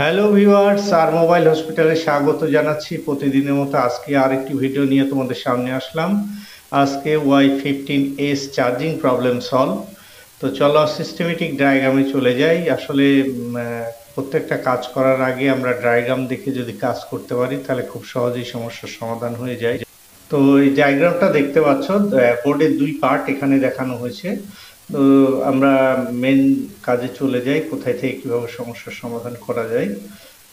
Hello viewers, আর mobile হসপিটালে স্বাগত জানাচ্ছি। প্রতিদিনের মতো আজকে আরেকটি ভিডিও নিয়ে তোমাদের সামনে আসলাম। আজকে Y15s চার্জিং প্রবলেম সলভ। তো চলো সিস্টেমেটিক ডায়াগ্রামে চলে যাই। আসলে প্রত্যেকটা কাজ করার আগে আমরা ডায়াগ্রাম দেখে যদি কাজ করতে পারি তাহলে খুব সহজেই সমস্যার সমাধান হয়ে যায়। তো এই ডায়াগ্রামটা দেখতে পাচ্ছ, বোর্ডের দুই পার্ট এখানে দেখানো হয়েছে। তো আমরা মেন কাজে চলে যাই, কোথায় থেকে কিভাবে সমস্যার সমাধান করা যায়।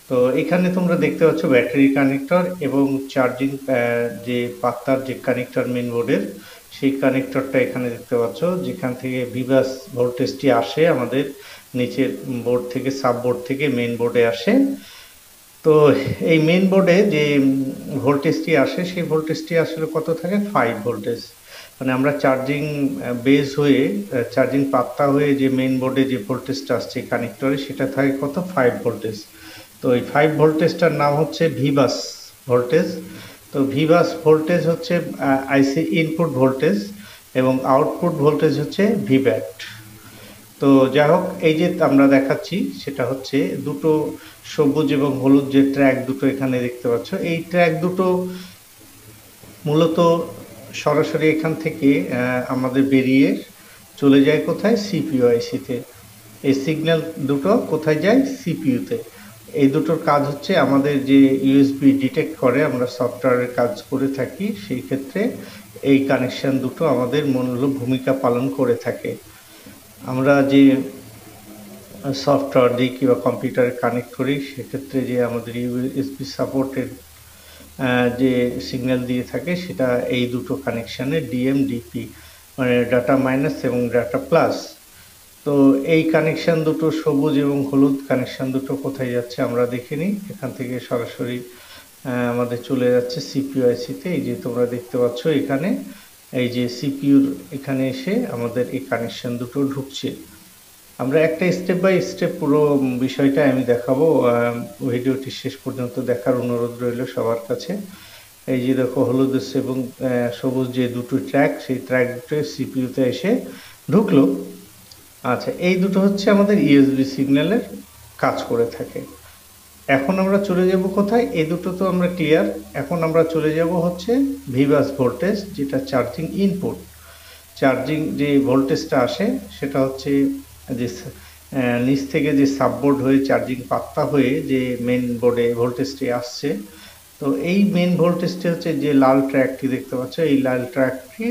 তো এখানে তোমরা দেখতে পাচ্ছ ব্যাটারি কানেক্টর এবং চার্জিং যে পাতার যে কানেক্টর মেন বোর্ডের, সেই কানেক্টরটা এখানে দেখতে পাচ্ছ, যেখান থেকে ভিভাস ভোল্টেজটি আসে আমাদের নিচের বোর্ড থেকে, সাব বোর্ড থেকে মেন বোর্ডে আসে। তো এই মেন বোর্ডে যে ভোল্টেজটি আসে সেই ভোল্টেজটি আসলে কত থাকে, 5 ভোল্টেজ। মানে আমরা চার্জিং বেস হয়ে, চার্জিং পাত্তা হয়ে যে মেন বোর্ডে যে ভোল্টেজটা আসছে কানেক্টরে, সেটা থাকে কত, 5 ভোল্টেজ। তো এই 5 ভোল্টেজটার নাম হচ্ছে ভিবাস ভোল্টেজ। তো ভিবাস ভোল্টেজ হচ্ছে আইসি ইনপুট ভোল্টেজ এবং আউটপুট ভোল্টেজ হচ্ছে ভিব্যাট। তো যাই হোক, এই যে আমরা দেখাচ্ছি সেটা হচ্ছে দুটো সবুজ এবং হলুদ যে ট্র্যাক দুটো এখানে দেখতে পাচ্ছ, এই ট্র্যাক দুটো মূলত সরাসরি এখান থেকে আমাদের বেরিয়ে চলে যায় কোথায়, সিপিইউ আইসিতে। এই সিগন্যাল দুটো কোথায় যায়, সিপিইউতে। এই দুটোর কাজ হচ্ছে আমাদের যে ইউএসবি ডিটেক্ট করে, আমরা সফটওয়্যারের কাজ করে থাকি, সেই ক্ষেত্রে এই কানেকশন দুটো আমাদের মূল ভূমিকা পালন করে থাকে। আমরা যে সফটওয়্যার দিই কিংবা কম্পিউটারে কানেক্ট করি, সেক্ষেত্রে যে আমাদের ইউএসবি সাপোর্টেড যে সিগন্যাল দিয়ে থাকে সেটা এই দুটো কানেকশানে ডিএম ডিপি, মানে ডাটা মাইনাস এবং ডাটা প্লাস। তো এই কানেকশান দুটো, সবুজ এবং হলুদ কানেকশান দুটো কোথায় যাচ্ছে আমরা দেখে নিই। এখান থেকে সরাসরি আমাদের চলে যাচ্ছে সিপিইউ আইসিতে। এই যে তোমরা দেখতে পাচ্ছ এখানে, এই যে সিপিইউর এখানে এসে আমাদের এই কানেকশান দুটো ঢুকছে। আমরা একটা স্টেপ বাই স্টেপ পুরো বিষয়টা আমি দেখাবো। ভিডিওটি শেষ পর্যন্ত দেখার অনুরোধ রইল সবার কাছে। এই যে দেখো, হলুদ এবং সবুজ যে দুটো ট্র্যাক, সেই ট্র্যাক দুটো সিপিইউতে এসে ঢুকলো। আচ্ছা, এই দুটো হচ্ছে আমাদের ইউএসবি সিগন্যালের কাজ করে থাকে। এখন আমরা চলে যাব কোথায়, এই দুটো তো আমরা ক্লিয়ার। এখন আমরা চলে যাব হচ্ছে ভিভাস ভোল্টেজ, যেটা চার্জিং ইনপুট। চার্জিং যে ভোল্টেজটা আসে সেটা হচ্ছে যে নিচ থেকে যে সাববোর্ড হয়ে চার্জিং পাত্তা হয়ে যে মেন বোর্ডে ভোল্টেজটি আসছে। তো এই মেন ভোল্টেজটি হচ্ছে যে লাল ট্র্যাকটি দেখতে পাচ্ছ, এই লাল ট্র্যাকটি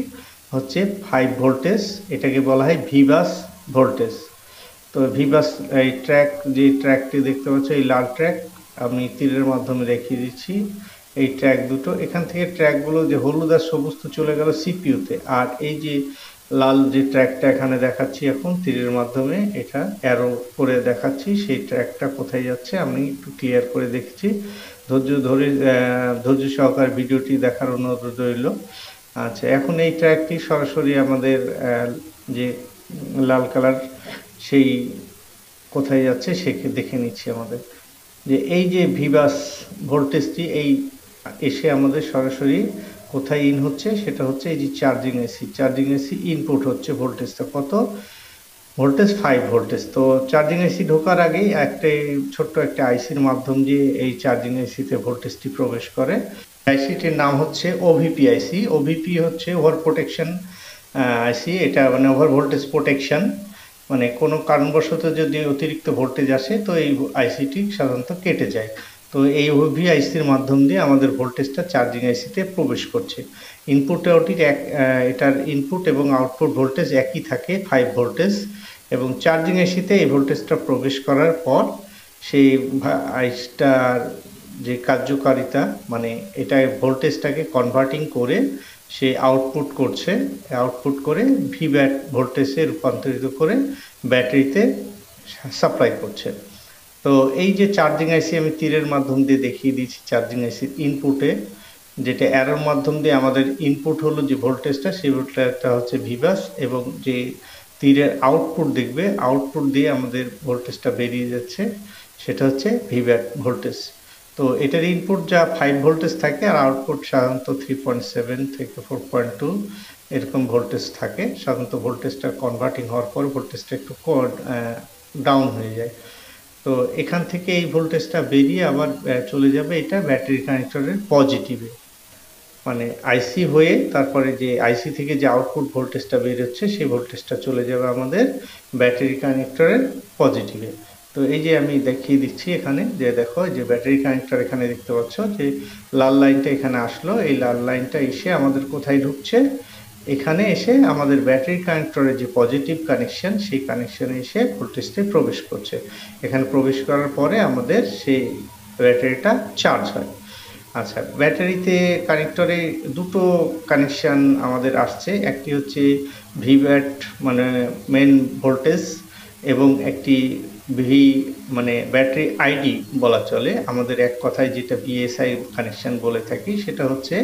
হচ্ছে 5 ভোল্টেজ। এটাকে বলা হয় ভিভাস ভোল্টেজ। তো ভিভাস এই যে ট্র্যাকটি দেখতে পাচ্ছ, এই লাল ট্র্যাক, আমি তীরের মাধ্যমে দেখিয়ে দিচ্ছি। এই ট্র্যাক দুটো, এখান থেকে ট্র্যাকগুলো যে হলুদ আর সবুজ তো চলে গেল সিপিইউতে, আর এই যে লাল যে ট্র্যাকটা এখানে দেখাচ্ছি এখন তীরের মাধ্যমে, এটা অ্যারো করে দেখাচ্ছি, সেই ট্র্যাকটা কোথায় যাচ্ছে আমি একটু ক্লিয়ার করে দেখছি। ধৈর্য সহকারে ভিডিওটি দেখার অনুরোধ রইল। আচ্ছা, এখন এই ট্র্যাকটি সরাসরি আমাদের যে লাল কালার, সেই কোথায় যাচ্ছে সেকে দেখে নিচ্ছি আমাদের। যে এই যে ভিভাস ভোল্টেজটি এই এসে আমাদের সরাসরি কোথায় ইন হচ্ছে, সেটা হচ্ছে এই যে charging AC. Charging AC input হচ্ছে ভোল্টেজটা কত, ভোল্টেজ 5 ভোল্টেজ। তো চার্জিং এসি ঢোকার আগেই ছোট্ট একটা আইসির মাধ্যম দিয়ে এই চার্জিং এসিতে ভোল্টেজটি প্রবেশ করে। আইসিটির নাম হচ্ছে ওভিপি আইসি। ওভিপি হচ্ছে ওভার প্রোটেকশন আইসি। এটা মানে ওভার ভোল্টেজ প্রোটেকশন, মানে কোনো কারণবশত যদি অতিরিক্ত ভোল্টেজ আসে তো এই আইসিটি সাধারণত কেটে যায়। তো এই ওভি আইসির মাধ্যম দিয়ে আমাদের ভোল্টেজটা চার্জিং আইসিতে প্রবেশ করছে। ইনপুট আউটপুট এটার ইনপুট এবং আউটপুট ভোল্টেজ একই থাকে, 5 ভোল্টেজ। এবং চার্জিং আইসিতে এই ভোল্টেজটা প্রবেশ করার পর সেই আইসটার যে কার্যকারিতা, মানে এটা ভোল্টেজটাকে কনভার্টিং করে সে আউটপুট করছে, আউটপুট করে ভিব্যাট ভোল্টেজে রূপান্তরিত করে ব্যাটারিতে সাপ্লাই করছে। তো এই যে চার্জিং আইসি আমি তীরের মাধ্যম দিয়ে দেখিয়ে দিয়েছি, চার্জিং আইসির ইনপুটে যেটা অ্যারোর মাধ্যম দিয়ে আমাদের ইনপুট হলো যে ভোল্টেজটা, সেই ভোল্টেজটা হচ্ছে ভিভাস, এবং যে তীরের আউটপুট দেখবে, আউটপুট দিয়ে আমাদের ভোল্টেজটা বেরিয়ে যাচ্ছে, সেটা হচ্ছে ভিব্যাট ভোল্টেজ। তো এটার ইনপুট যা 5 ভোল্টেজ থাকে, আর আউটপুট সাধারণত 3.7 থেকে 4.2 এরকম ভোল্টেজ থাকে। সাধারণত ভোল্টেজটা কনভার্টিং হওয়ার পর ভোল্টেজটা একটু ডাউন হয়ে যায়। তো তো এখান থেকে এই ভোল্টেজটা বেরিয়ে আবার চলে যাবে এটা ব্যাটারি কানেক্টরের পজিটিভে, মানে আইসি হয়ে তারপরে যে আইসি থেকে যে আউটপুট ভোল্টেজটা বের হচ্ছে সেই ভোল্টেজটা চলে যাবে আমাদের ব্যাটারি কানেক্টরের পজিটিভে। তো এই যে আমি দেখিয়ে দিচ্ছি এখানে, যে দেখো যে ব্যাটারি কানেক্টর এখানে দেখতে পাচ্ছ যে লাল লাইনটা এখানে আসলো, এই লাল লাইনটা এসে আমাদের কোথায় ঢুকছে, এখানে এসে আমাদের ব্যাটারি কানেক্টরের যে পজিটিভ কানেকশন সেই কানেকশনে এসে ভোল্টেজটা প্রবেশ করছে। এখানে প্রবেশ করার পরে আমাদের সেই ব্যাটারিটা চার্জ হয়। আচ্ছা, ব্যাটারিতে কানেক্টরে দুটো কানেকশান আমাদের আসছে, একটি হচ্ছে ভিভ্যাট মানে মেন ভোল্টেজ, এবং একটি ভি মানে ব্যাটারি আইডি বলা চলে, আমাদের এক কথায় যেটা বিএসআই কানেকশান বলে থাকি সেটা হচ্ছে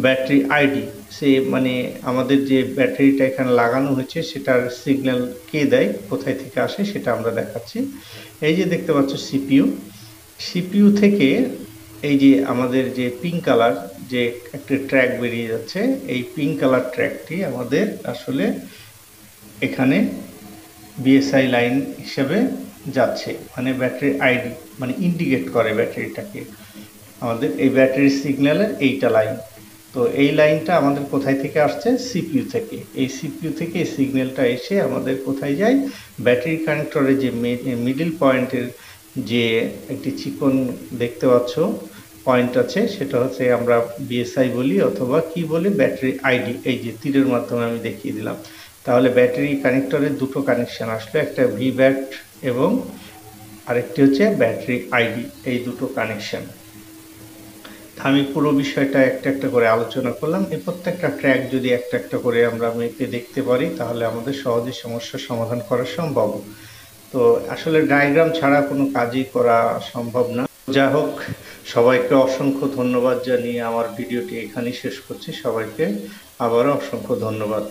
ব্যাটারি আইডি। সে মানে আমাদের যে ব্যাটারিটা এখানে লাগানো হয়েছে সেটার সিগন্যাল কে দেয়, কোথায় থেকে আসে সেটা আমরা দেখাচ্ছি। এই যে দেখতে পাচ্ছ সিপিইউ, সিপিইউ থেকে এই যে আমাদের যে পিঙ্ক কালার যে একটা ট্র্যাক বেরিয়ে যাচ্ছে, এই পিঙ্ক কালার ট্র্যাকটি আমাদের আসলে এখানে বিএসআই লাইন হিসেবে যাচ্ছে, মানে ব্যাটারি আইডি মানে ইন্ডিকেট করে ব্যাটারিটাকে, আমাদের এই ব্যাটারি সিগন্যালের এইটা লাইন। তো এই লাইনটা আমাদের কোথায় থেকে আসছে, সিপিইউ থেকে। এই সিপিইউ থেকে এই সিগন্যালটা এসে আমাদের কোথায় যায়, ব্যাটারি কানেক্টরের যে মিডল পয়েন্টের যে একটি চিকন দেখতে পাচ্ছ পয়েন্ট আছে, সেটা হচ্ছে আমরা বিএসআই বলি অথবা কি বলি, ব্যাটারি আইডি। এই যে তীরের মাধ্যমে আমি দেখিয়ে দিলাম। তাহলে ব্যাটারি কানেক্টরের দুটো কানেকশন আসলো, একটা ভিভ্যাট এবং আরেকটি হচ্ছে ব্যাটারি আইডি, এই দুটো কানেকশন। আমি পুরো বিষয়টা একটা একটা করে আলোচনা করলাম। এই প্রত্যেকটা ট্র্যাক যদি একটা একটা করে আমরা মেপে দেখতে পারি তাহলে আমাদের সহজে সমস্যার সমাধান করা সম্ভব। তো আসলে ডায়াগ্রাম ছাড়া কোনো কাজই করা সম্ভব না। যা হোক, সবাইকে অসংখ্য ধন্যবাদ জানিয়ে আমার ভিডিওটি এখানেই শেষ করছি। সবাইকে আবারও অসংখ্য ধন্যবাদ।